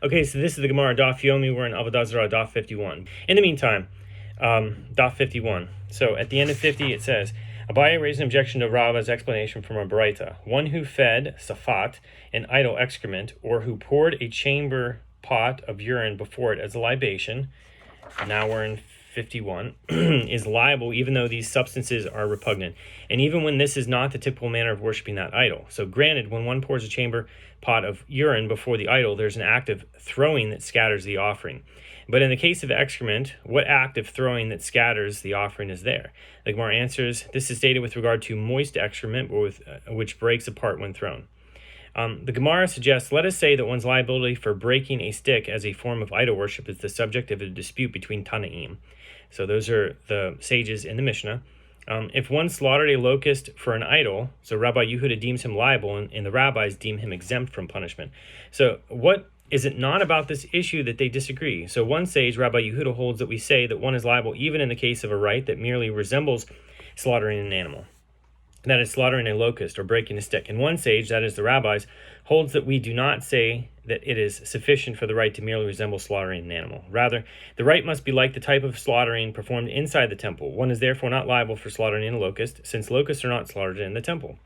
Okay, so this is the Gemara, Daf Yomi. We're in Avodah Zarah, Daf 51. In the meantime, Daf 51. So at the end of 50, it says, Abaye raised an objection to Rava's explanation from a Baraita. One who fed safat, an idle excrement, or who poured a chamber pot of urine before it as a libation, now we're in 51, is liable even though these substances are repugnant, and even when this is not the typical manner of worshiping that idol. So granted, when one pours a chamber pot of urine before the idol, there's an act of throwing that scatters the offering. But in the case of excrement, what act of throwing that scatters the offering is there? The Gemara answers, this is stated with regard to moist excrement, which breaks apart when thrown. The Gemara suggests, let us say that one's liability for breaking a stick as a form of idol worship is the subject of a dispute between Tanaim. So those are the sages in the Mishnah. If one slaughtered a locust for an idol, so Rabbi Yehuda deems him liable, and the rabbis deem him exempt from punishment. So what is it not about this issue that they disagree? So one sage, Rabbi Yehuda, holds that we say that one is liable even in the case of a rite that merely resembles slaughtering an animal, that is slaughtering a locust or breaking a stick. And one sage, that is the rabbis, holds that we do not say that it is sufficient for the rite to merely resemble slaughtering an animal. Rather, the rite must be like the type of slaughtering performed inside the temple. One is therefore not liable for slaughtering a locust, since locusts are not slaughtered in the temple.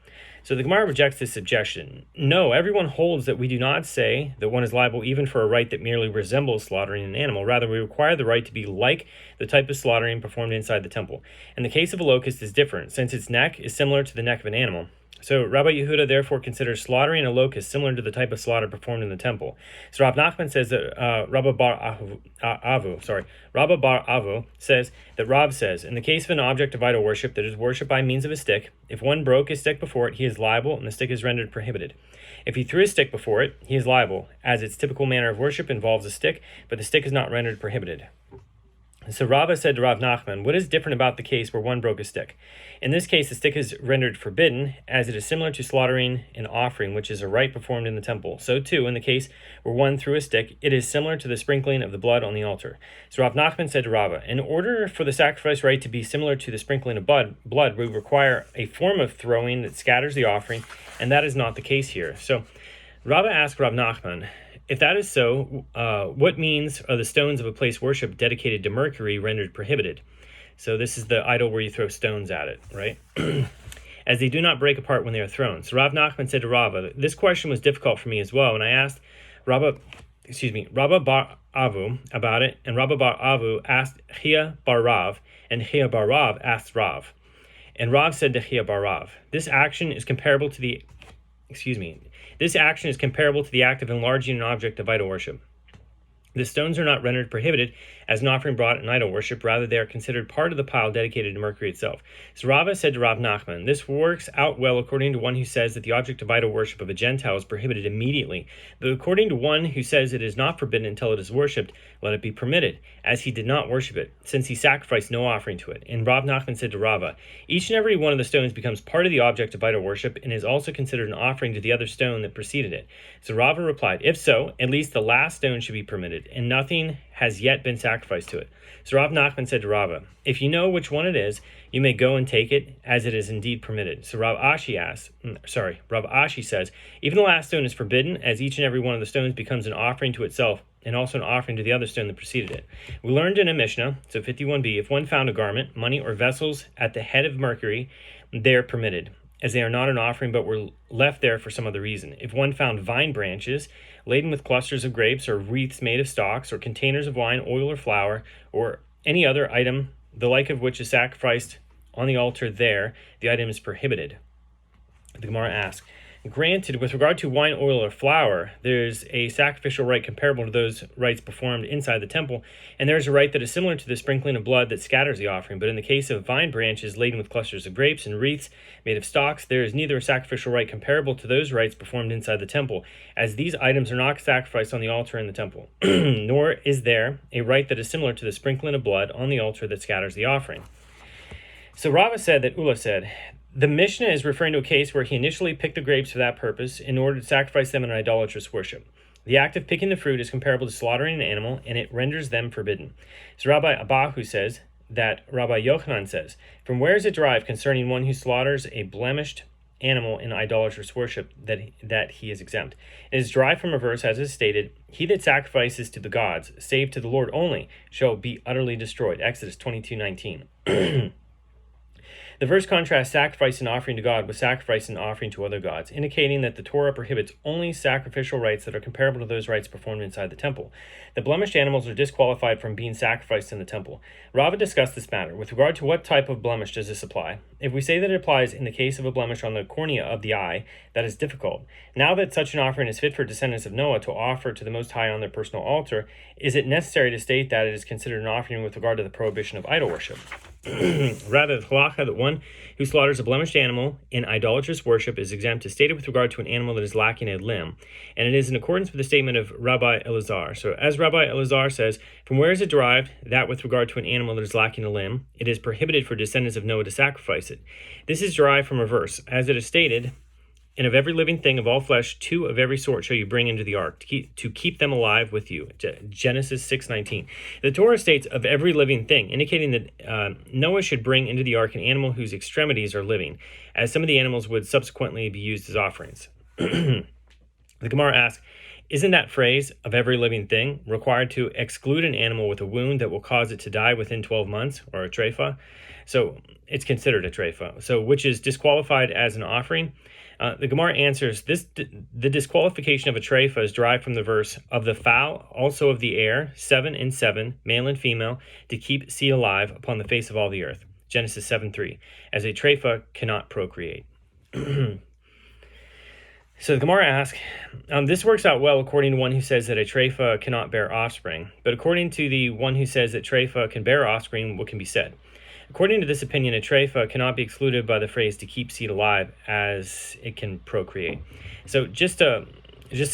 So the Gemara rejects this objection. No, everyone holds that we do not say that one is liable even for a rite that merely resembles slaughtering an animal. Rather, we require the rite to be like the type of slaughtering performed inside the temple. And the case of a locust is different, since its neck is similar to the neck of an animal. So Rabbi Yehuda therefore considers slaughtering a locust similar to the type of slaughter performed in the temple. So Rav Nachman says that Rabba Bar Avu says that Rav says, in the case of an object of idol worship that is worshipped by means of a stick, if one broke his stick before it, he is liable, and the stick is rendered prohibited. If he threw his stick before it, he is liable, as its typical manner of worship involves a stick, but the stick is not rendered prohibited. So Rava said to Rav Nachman, what is different about the case where one broke a stick? In this case, the stick is rendered forbidden, as it is similar to slaughtering an offering, which is a rite performed in the temple. So too, in the case where one threw a stick, it is similar to the sprinkling of the blood on the altar. So Rav Nachman said to Rava, in order for the sacrifice rite to be similar to the sprinkling of blood, we require a form of throwing that scatters the offering, and that is not the case here. So Rava asked Rav Nachman, if that is so, what means are the stones of a place worship dedicated to Mercury rendered prohibited? So this is the idol where you throw stones at it, right? As they do not break apart when they are thrown. So Rav Nachman said to Rava, this question was difficult for me as well, and I asked Rabba Bar Avu about it, and Rabba Bar Avu asked Chia Bar Rav, and Chia Bar Rav asked Rav. And Rav said to Chia Bar Rav, this action is comparable to the act of enlarging an object of idol worship. The stones are not rendered prohibited as an offering brought in idol worship. Rather, they are considered part of the pile dedicated to Mercury itself. So Rava said to Rav Nachman, this works out well according to one who says that the object of idol worship of a Gentile is prohibited immediately. But according to one who says it is not forbidden until it is worshipped, let it be permitted, as he did not worship it, since he sacrificed no offering to it. And Rav Nachman said to Rava, each and every one of the stones becomes part of the object of idol worship and is also considered an offering to the other stone that preceded it. So Rava replied, if so, at least the last stone should be permitted, and nothing has yet been sacrificed to it. So Rav Nachman said to Rava, if you know which one it is, you may go and take it, as it is indeed permitted. So Rav Ashi says, even the last stone is forbidden, as each and every one of the stones becomes an offering to itself, and also an offering to the other stone that preceded it. We learned in a Mishnah, so 51b, if one found a garment, money, or vessels at the head of Mercury, they are permitted, as they are not an offering but were left there for some other reason. If one found vine branches laden with clusters of grapes, or wreaths made of stalks, or containers of wine, oil, or flour, or any other item, the like of which is sacrificed on the altar there, the item is prohibited. The Gemara asks, granted, with regard to wine, oil, or flour, there's a sacrificial rite comparable to those rites performed inside the temple, and there's a rite that is similar to the sprinkling of blood that scatters the offering. But in the case of vine branches laden with clusters of grapes and wreaths made of stalks, there is neither a sacrificial rite comparable to those rites performed inside the temple, as these items are not sacrificed on the altar in the temple, nor is there a rite that is similar to the sprinkling of blood on the altar that scatters the offering. So Rava said that Ula said, the Mishnah is referring to a case where he initially picked the grapes for that purpose in order to sacrifice them in idolatrous worship. The act of picking the fruit is comparable to slaughtering an animal, and it renders them forbidden. So Rabbi Abahu says that Rabbi Yochanan says, from where is it derived concerning one who slaughters a blemished animal in idolatrous worship that he is exempt. It is derived from a verse as is stated, "He that sacrifices to the gods, save to the Lord only, shall be utterly destroyed." Exodus 22:19. The verse contrasts sacrifice and offering to God with sacrifice and offering to other gods, indicating that the Torah prohibits only sacrificial rites that are comparable to those rites performed inside the temple. The blemished animals are disqualified from being sacrificed in the temple. Rava discussed this matter. With regard to what type of blemish does this apply? If we say that it applies in the case of a blemish on the cornea of the eye, that is difficult. Now that such an offering is fit for descendants of Noah to offer to the Most High on their personal altar, is it necessary to state that it is considered an offering with regard to the prohibition of idol worship? Rather, the halacha that one who slaughters a blemished animal in idolatrous worship is exempt is stated with regard to an animal that is lacking a limb, and it is in accordance with the statement of Rabbi Elazar. So, as Rabbi Elazar says, from where is it derived that with regard to an animal that is lacking a limb, it is prohibited for descendants of Noah to sacrifice it? This is derived from a verse, as it is stated, "And of every living thing of all flesh, 2 of every sort shall you bring into the ark, to keep them alive with you." Genesis 6:19. The Torah states "of every living thing," indicating that Noah should bring into the ark an animal whose extremities are living, as some of the animals would subsequently be used as offerings. The Gemara asks, isn't that phrase, "of every living thing," required to exclude an animal with a wound that will cause it to die within 12 months, or a Tereifa? So it's considered a Tereifa, so which is disqualified as an offering. The Gemara answers, the disqualification of a Tereifa is derived from the verse, "Of the fowl, also of the air, 7 and 7, male and female, to keep seed alive upon the face of all the earth." Genesis 7:3, as a Tereifa cannot procreate. So the Gemara asks, this works out well according to one who says that a Tereifa cannot bear offspring, but according to the one who says that Tereifa can bear offspring, what can be said? According to this opinion, a Tereifa cannot be excluded by the phrase "to keep seed alive," as it can procreate. So just a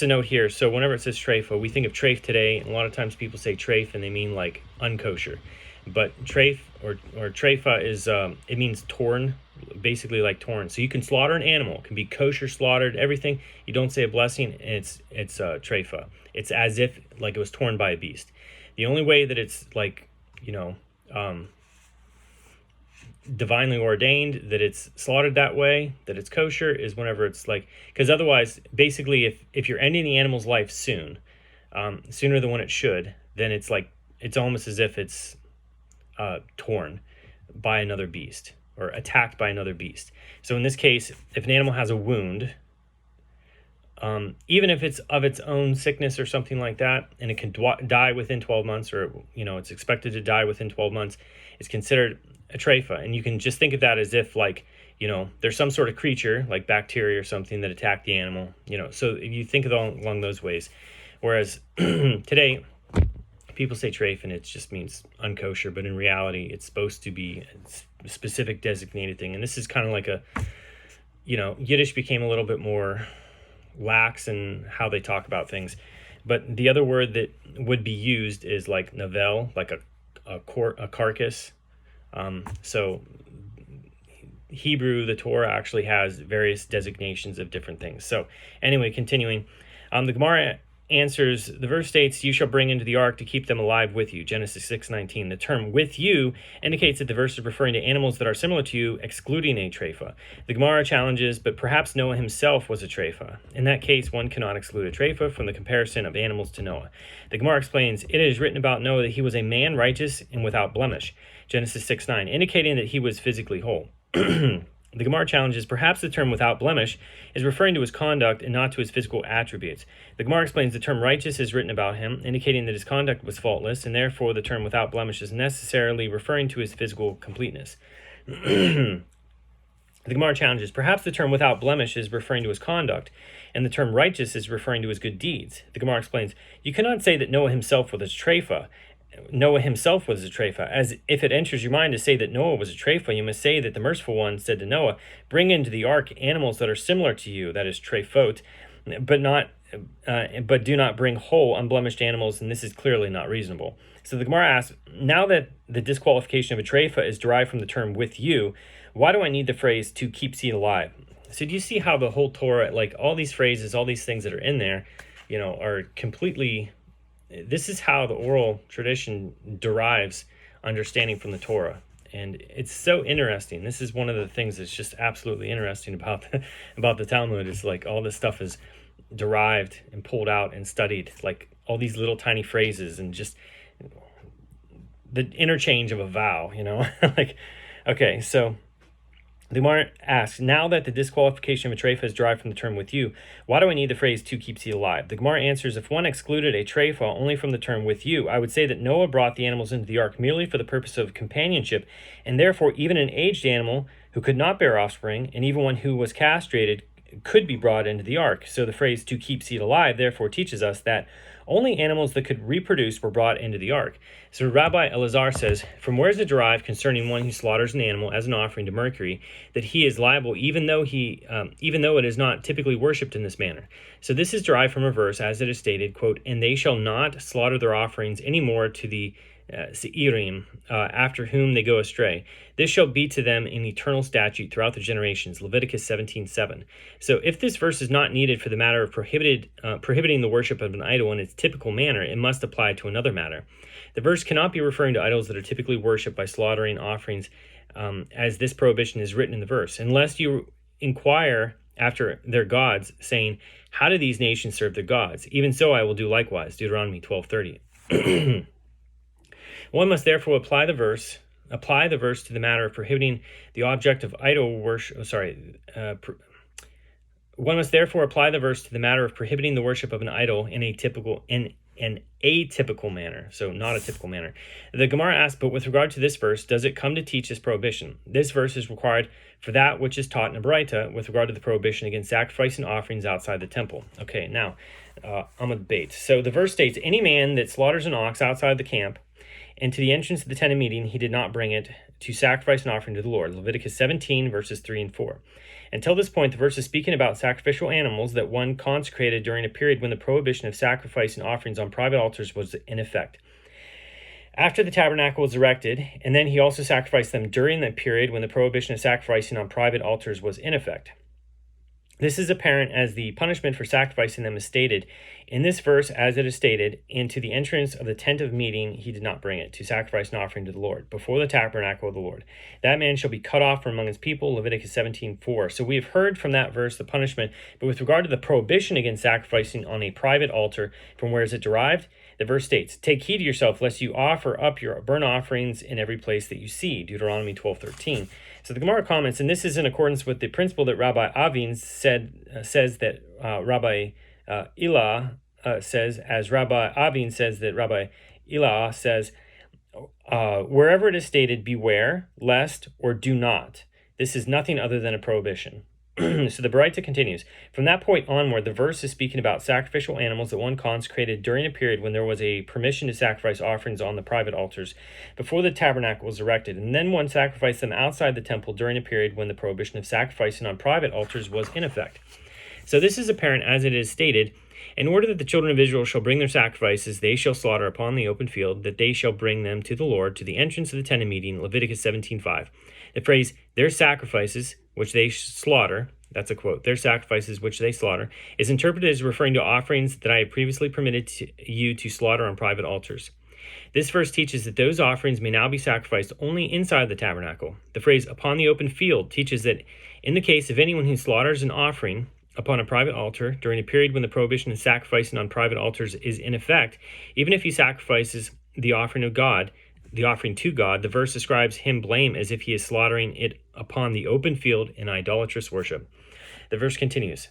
note here, so whenever it says Tereifa, we think of treif today, and a lot of times people say treif and they mean like unkosher. But treif or treifa is, it means torn, basically like torn. So you can slaughter an animal, it can be kosher slaughtered, everything. You don't say a blessing, and it's treifa. It's as if like it was torn by a beast. The only way that it's like, divinely ordained, that it's slaughtered that way, that it's kosher, is whenever it's like, because otherwise, basically, if you're ending the animal's life sooner than when it should, then it's like, it's almost as if it's torn by another beast or attacked by another beast. So in this case, if an animal has a wound, even if it's of its own sickness or something like that, and it can die within 12 months, or it's expected to die within 12 months, it's considered a treifa. And you can just think of that as if like, there's some sort of creature like bacteria or something that attacked the animal, so if you think of it along those ways. Whereas today people say treif and it just means unkosher, but in reality it's supposed to be a specific designated thing. And this is kind of like a, Yiddish became a little bit more lax in how they talk about things. But the other word that would be used is like navel, like a carcass. So Hebrew, the Torah actually has various designations of different things. So anyway, continuing, the Gemara answers, the verse states, "You shall bring into the ark to keep them alive with you." Genesis 6:19. The term "with you" indicates that the verse is referring to animals that are similar to you, excluding a treifa. The Gemara challenges, but perhaps Noah himself was a treifa. In that case, one cannot exclude a treifa from the comparison of animals to Noah. The Gemara explains, it is written about Noah that he was a man righteous and without blemish. Genesis 6:9, indicating that he was physically whole. The Gemara challenges, perhaps the term "without blemish" is referring to his conduct and not to his physical attributes. The Gemara explains the term "righteous" is written about him, indicating that his conduct was faultless, and therefore the term "without blemish" is necessarily referring to his physical completeness. The Gemara challenges, perhaps the term "without blemish" is referring to his conduct, and the term "righteous" is referring to his good deeds. The Gemara explains, you cannot say that Noah himself was a treifa, as if it enters your mind to say that Noah was a treifa, you must say that the merciful one said to Noah, "Bring into the ark animals that are similar to you," that is treifot, but do not bring whole, unblemished animals, and this is clearly not reasonable. So the Gemara asks, now that the disqualification of a treifa is derived from the term "with you," why do I need the phrase "to keep seed alive"? So do you see how the whole Torah, like all these phrases, all these things that are in there, are completely... This is how the oral tradition derives understanding from the Torah. And it's so interesting. This is one of the things that's just absolutely interesting about about the Talmud, is like all this stuff is derived and pulled out and studied, like all these little tiny phrases and just the interchange of a vow, like, okay, so the Gemara asks, now that the disqualification of a Tereifa is derived from the term with you, why do I need the phrase to keep seed alive? The Gemara answers, if one excluded a Tereifa only from the term with you, I would say that Noah brought the animals into the ark merely for the purpose of companionship, and therefore even an aged animal who could not bear offspring, and even one who was castrated, could be brought into the ark. So the phrase to keep seed alive therefore teaches us that only animals that could reproduce were brought into the ark. So Rabbi Elazar says, from where is it derived concerning one who slaughters an animal as an offering to Mercury, that he is liable even though it is not typically worshipped in this manner? So this is derived from a verse, as it is stated, quote, and they shall not slaughter their offerings any more to the Seirim, after whom they go astray. This shall be to them an eternal statute throughout the generations. Leviticus 17:7. So if this verse is not needed for the matter of prohibiting the worship of an idol in its typical manner, it must apply to another matter. The verse cannot be referring to idols that are typically worshipped by slaughtering offerings, as this prohibition is written in the verse, unless you inquire after their gods, saying, how do these nations serve their gods? Even so I will do likewise. Deuteronomy 12:30. One must therefore apply the verse to the matter of prohibiting the object of idol worship. One must therefore apply the verse to the matter of prohibiting the worship of an idol in an atypical manner, so not a typical manner. The Gemara asks, but with regard to this verse, does it come to teach this prohibition? This verse is required for that which is taught in a Baraita with regard to the prohibition against sacrificing offerings outside the temple. Okay, now, I'm a debate. So the verse states, any man that slaughters an ox outside the camp, and to the entrance of the tent of meeting, he did not bring it to sacrifice an offering to the Lord. Leviticus 17, verses 3 and 4. Until this point, the verse is speaking about sacrificial animals that one consecrated during a period when the prohibition of sacrificing offerings on private altars was in effect. After the tabernacle was erected, and then he also sacrificed them during the period when the prohibition of sacrificing on private altars was in effect. This is apparent as the punishment for sacrificing them is stated in this verse, as it is stated, and to the entrance of the tent of meeting he did not bring it, to sacrifice an offering to the Lord, before the tabernacle of the Lord. That man shall be cut off from among his people, Leviticus 17:4. So we have heard from that verse the punishment, but with regard to the prohibition against sacrificing on a private altar, from where is it derived? The verse states, take heed to yourself, lest you offer up your burnt offerings in every place that you see, Deuteronomy 12:13. So the Gemara comments, and this is in accordance with the principle that Rabbi Avin says that Rabbi Ilah says, as Rabbi Avin says that Rabbi Ilah says, wherever it is stated, beware, lest, or do not. This is nothing other than a prohibition. So the Baraita continues. From that point onward, the verse is speaking about sacrificial animals that one consecrated during a period when there was a permission to sacrifice offerings on the private altars before the tabernacle was erected, and then one sacrificed them outside the temple during a period when the prohibition of sacrificing on private altars was in effect. So this is apparent as it is stated, in order that the children of Israel shall bring their sacrifices, they shall slaughter upon the open field, that they shall bring them to the Lord, to the entrance of the tent of meeting, Leviticus 17:5. The phrase, their sacrifices, which they slaughter, that's a quote, their sacrifices which they slaughter, is interpreted as referring to offerings that I have previously permitted you to slaughter on private altars. This verse teaches that those offerings may now be sacrificed only inside the tabernacle. The phrase, upon the open field, teaches that in the case of anyone who slaughters an offering upon a private altar during a period when the prohibition of sacrificing on private altars is in effect, even if he sacrifices the offering to God, the verse ascribes him blame as if he is slaughtering it upon the open field in idolatrous worship. The verse continues,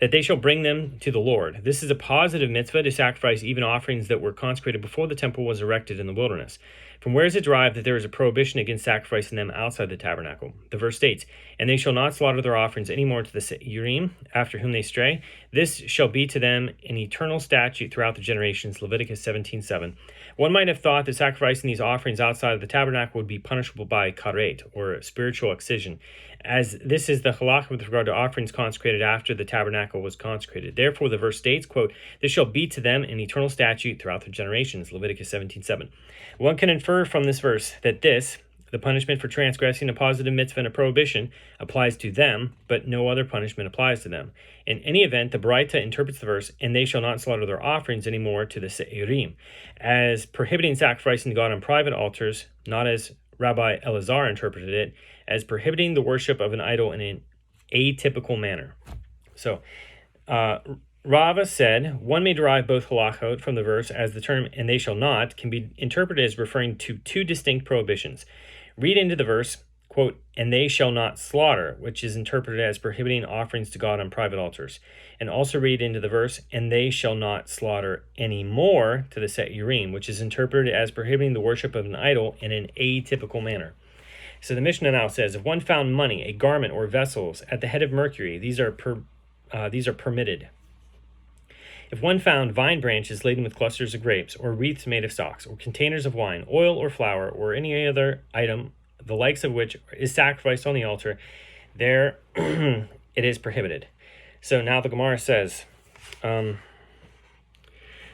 that they shall bring them to the Lord. This is a positive mitzvah to sacrifice even offerings that were consecrated before the temple was erected in the wilderness. From where is it derived that there is a prohibition against sacrificing them outside the tabernacle? The verse states, and they shall not slaughter their offerings any more to the Seirim, after whom they stray. This shall be to them an eternal statute throughout the generations, Leviticus 17:7. One might have thought that sacrificing these offerings outside of the tabernacle would be punishable by karet, or spiritual excision, as this is the halakha with regard to offerings consecrated after the tabernacle was consecrated. Therefore, the verse states, quote, this shall be to them an eternal statute throughout the generations, Leviticus 17:7. One can infer from this verse that this, the punishment for transgressing a positive mitzvah and a prohibition, applies to them, but no other punishment applies to them. In any event, the Baraita interprets the verse, and they shall not slaughter their offerings anymore to the Seirim, as prohibiting sacrificing to God on private altars, not as Rabbi Elazar interpreted it as prohibiting the worship of an idol in an atypical manner. So, Rava said, one may derive both halachot from the verse as the term "and they shall not" can be interpreted as referring to two distinct prohibitions. Read into the verse, quote, "and they shall not slaughter," which is interpreted as prohibiting offerings to God on private altars. And also read into the verse, "and they shall not slaughter any more," to the set urim, which is interpreted as prohibiting the worship of an idol in an atypical manner. So the Mishnah now says, if one found money, a garment, or vessels at the head of Mercury, these are permitted. If one found vine branches laden with clusters of grapes, or wreaths made of stalks, or containers of wine, oil or flour, or any other item, the likes of which is sacrificed on the altar, there it is prohibited. So now the Gemara says, the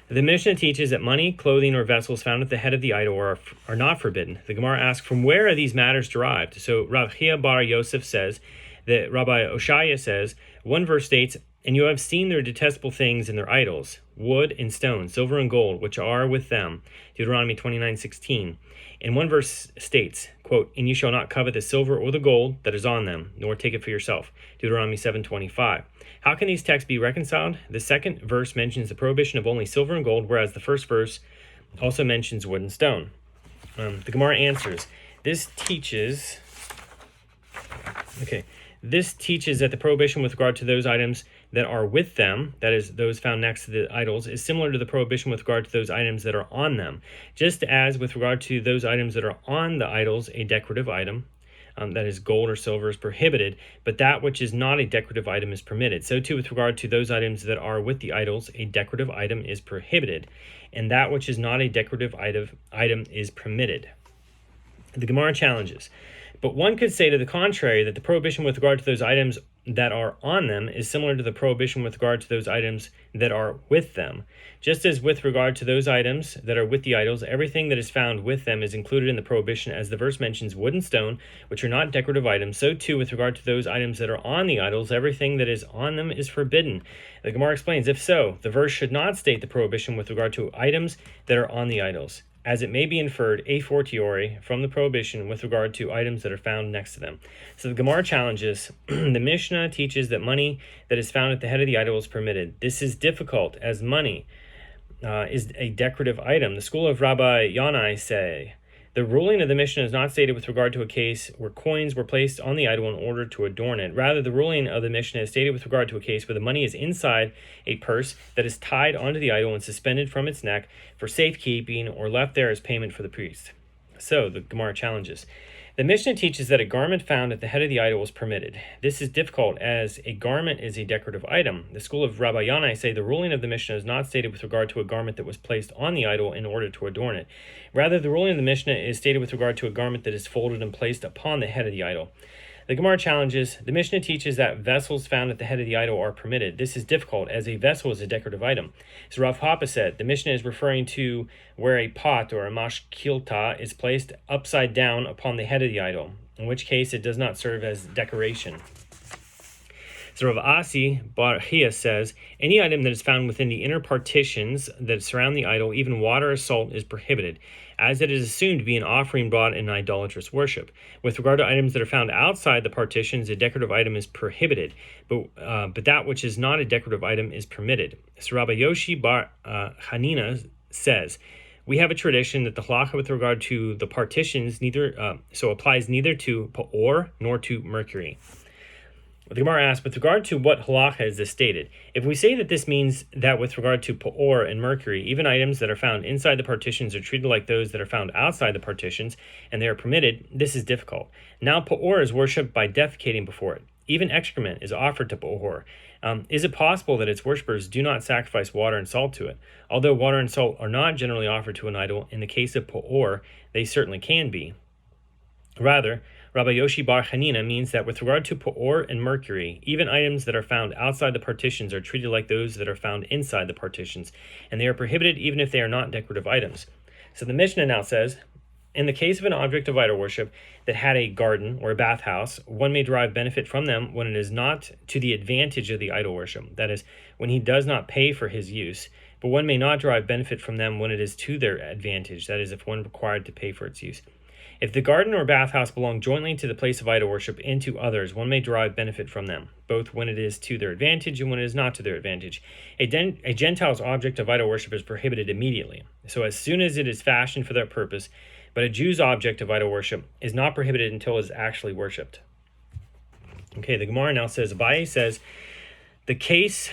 Mishnah teaches that money, clothing, or vessels found at the head of the idol are not forbidden. The Gemara asks, from where are these matters derived? So Rav Chia bar Yosef says that Rabbi Oshaya says, one verse states, and you have seen their detestable things in their idols, wood and stone, silver and gold, which are with them, Deuteronomy 29:16. And one verse states, quote, and you shall not covet the silver or the gold that is on them, nor take it for yourself, Deuteronomy 7:25. How can these texts be reconciled? The second verse mentions the prohibition of only silver and gold, whereas the first verse also mentions wood and stone. The Gemara answers, this teaches that the prohibition with regard to those items that are with them, that is, those found next to the idols, is similar to the prohibition with regard to those items that are on them. Just as with regard to those items that are on the idols, a decorative item, that is gold or silver, is prohibited, but that which is not a decorative item is permitted. So too with regard to those items that are with the idols, a decorative item is prohibited, and that which is not a decorative item is permitted. The Gemara challenges, but one could say to the contrary that the prohibition with regard to those items that are on them is similar to the prohibition with regard to those items that are with them. Just as with regard to those items that are with the idols, everything that is found with them is included in the prohibition, as the verse mentions wood and stone, which are not decorative items, so too with regard to those items that are on the idols, everything that is on them is forbidden. The Gemara explains, if so, the verse should not state the prohibition with regard to items that are on the idols, as it may be inferred a fortiori from the prohibition with regard to items that are found next to them. So the Gemara challenges, the Mishnah teaches that money that is found at the head of the idol is permitted. This is difficult, as money is a decorative item. The school of Rabbi Yonai say, the ruling of the Mishnah is not stated with regard to a case where coins were placed on the idol in order to adorn it. Rather, the ruling of the Mishnah is stated with regard to a case where the money is inside a purse that is tied onto the idol and suspended from its neck for safekeeping or left there as payment for the priest. So, the Gemara challenges. The Mishnah teaches that a garment found at the head of the idol is permitted. This is difficult, as a garment is a decorative item. The school of Rabbi Yonai say the ruling of the Mishnah is not stated with regard to a garment that was placed on the idol in order to adorn it. Rather, the ruling of the Mishnah is stated with regard to a garment that is folded and placed upon the head of the idol. The Gemara challenges, the Mishnah teaches that vessels found at the head of the idol are permitted. This is difficult, as a vessel is a decorative item. So Rav Papa said, the Mishnah is referring to where a pot or a mashkilta is placed upside down upon the head of the idol, in which case it does not serve as decoration. So Rav Asi bar Chia says, any item that is found within the inner partitions that surround the idol, even water or salt, is prohibited, as it is assumed to be an offering brought in idolatrous worship. With regard to items that are found outside the partitions, a decorative item is prohibited, but that which is not a decorative item is permitted. So Rabbi Yoshi bar Hanina says, we have a tradition that the halacha with regard to the partitions applies neither to Peor nor to Mercury. The Gemara asks, with regard to what halacha is this stated? If we say that this means that with regard to Peor and Mercury, even items that are found inside the partitions are treated like those that are found outside the partitions, and they are permitted, this is difficult. Now Peor is worshipped by defecating before it. Even excrement is offered to Peor. Is it possible that its worshippers do not sacrifice water and salt to it? Although water and salt are not generally offered to an idol, in the case of Peor, they certainly can be. Rather, Rabbi Yoshi bar Hanina means that with regard to Peor and Mercury, even items that are found outside the partitions are treated like those that are found inside the partitions, and they are prohibited even if they are not decorative items. So the Mishnah now says, in the case of an object of idol worship that had a garden or a bathhouse, one may derive benefit from them when it is not to the advantage of the idol worship, that is, when he does not pay for his use, but one may not derive benefit from them when it is to their advantage, that is, if one required to pay for its use. If the garden or bathhouse belong jointly to the place of idol worship and to others, one may derive benefit from them, both when it is to their advantage and when it is not to their advantage. A Gentile's object of idol worship is prohibited immediately, so as soon as it is fashioned for that purpose, but a Jew's object of idol worship is not prohibited until it is actually worshipped. Okay, the Gemara now says, Abaye says, the case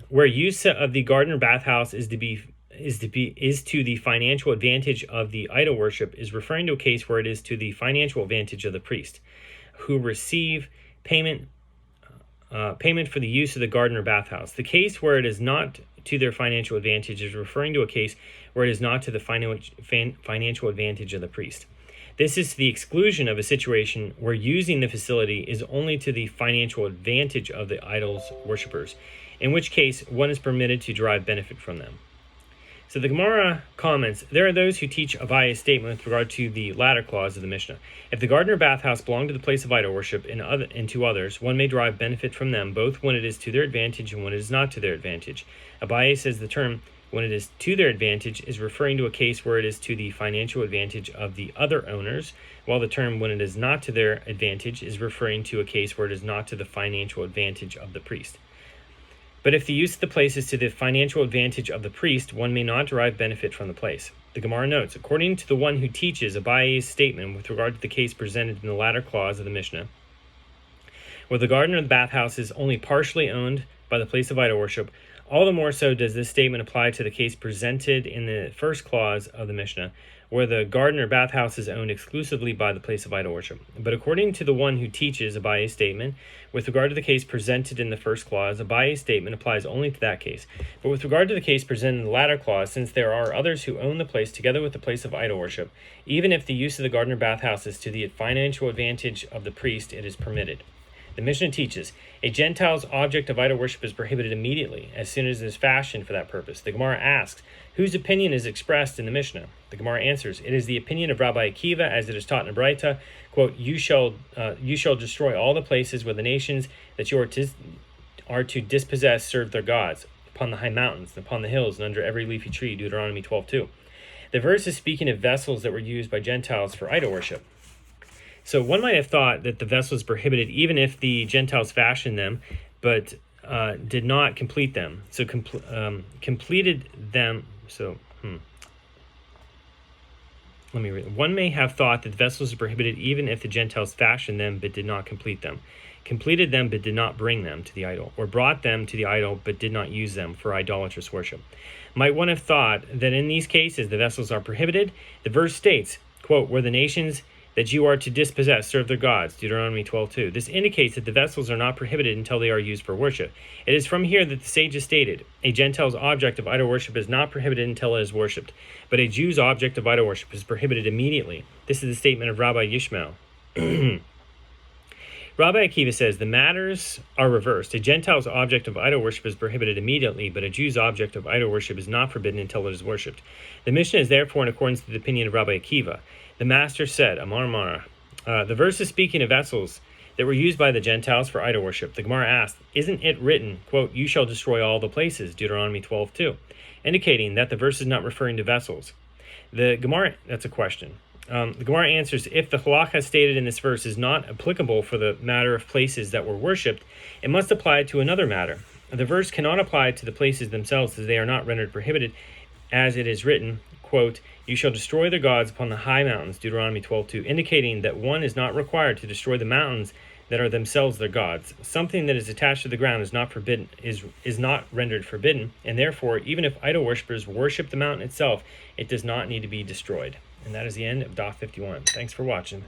where use of the garden or bathhouse is to the financial advantage of the idol worship is referring to a case where it is to the financial advantage of the priest, who receive payment for the use of the garden or bathhouse. The case where it is not to their financial advantage is referring to a case where it is not to the financial advantage of the priest. This is to the exclusion of a situation where using the facility is only to the financial advantage of the idol's worshippers, in which case one is permitted to derive benefit from them. So the Gemara comments, there are those who teach Abaye's statement with regard to the latter clause of the Mishnah. If the garden or bathhouse belong to the place of idol worship and to others, one may derive benefit from them, both when it is to their advantage and when it is not to their advantage. Abaye says the term, when it is to their advantage, is referring to a case where it is to the financial advantage of the other owners, while the term, when it is not to their advantage, is referring to a case where it is not to the financial advantage of the priest. But if the use of the place is to the financial advantage of the priest, one may not derive benefit from the place. The Gemara notes, according to the one who teaches Abaye's statement with regard to the case presented in the latter clause of the Mishnah, where the garden or the bathhouse is only partially owned by the place of idol worship, all the more so does this statement apply to the case presented in the first clause of the Mishnah, where the garden or bathhouse is owned exclusively by the place of idol worship. But according to the one who teaches Abaye's statement, with regard to the case presented in the first clause, Abaye's statement applies only to that case. But with regard to the case presented in the latter clause, since there are others who own the place together with the place of idol worship, even if the use of the garden or bathhouse is to the financial advantage of the priest, it is permitted. The Mishnah teaches, a Gentile's object of idol worship is prohibited immediately, as soon as it is fashioned for that purpose. The Gemara asks, whose opinion is expressed in the Mishnah? The Gemara answers, it is the opinion of Rabbi Akiva, as it is taught in a Braita, quote, you shall destroy all the places where the nations that you are to dispossess serve their gods, upon the high mountains, and upon the hills, and under every leafy tree, Deuteronomy 12:2. The verse is speaking of vessels that were used by Gentiles for idol worship. So one might have thought that the vessels prohibited even if the Gentiles fashioned them, but did not complete them. So completed them. Let me read. One may have thought that the vessels are prohibited even if the Gentiles fashioned them, but did not complete them. Completed them, but did not bring them to the idol, or brought them to the idol, but did not use them for idolatrous worship. Might one have thought that in these cases the vessels are prohibited? The verse states, quote, where the nations that you are to dispossess serve their gods, Deuteronomy 12:2. This indicates that the vessels are not prohibited until they are used for worship. It is from here that the sages stated, a Gentile's object of idol worship is not prohibited until it is worshipped, but a Jew's object of idol worship is prohibited immediately. This is the statement of Rabbi Yishmael. Rabbi Akiva says, the matters are reversed. A Gentile's object of idol worship is prohibited immediately, but a Jew's object of idol worship is not forbidden until it is worshipped. The Mishnah is therefore in accordance with the opinion of Rabbi Akiva. The master said, Amar Mara. The verse is speaking of vessels that were used by the Gentiles for idol worship. The Gemara asked, isn't it written, quote, you shall destroy all the places, Deuteronomy 12:2, indicating that the verse is not referring to vessels. The Gemara, that's a question. The Gemara answers, if the halakha stated in this verse is not applicable for the matter of places that were worshipped, it must apply to another matter. The verse cannot apply to the places themselves, as they are not rendered prohibited, as it is written, quote, you shall destroy their gods upon the high mountains, Deuteronomy 12:2, indicating that one is not required to destroy the mountains that are themselves their gods. Something that is attached to the ground is not forbidden, is not rendered forbidden, and therefore, even if idol worshippers worship the mountain itself, it does not need to be destroyed. And that is the end of Daf 51. Thanks for watching.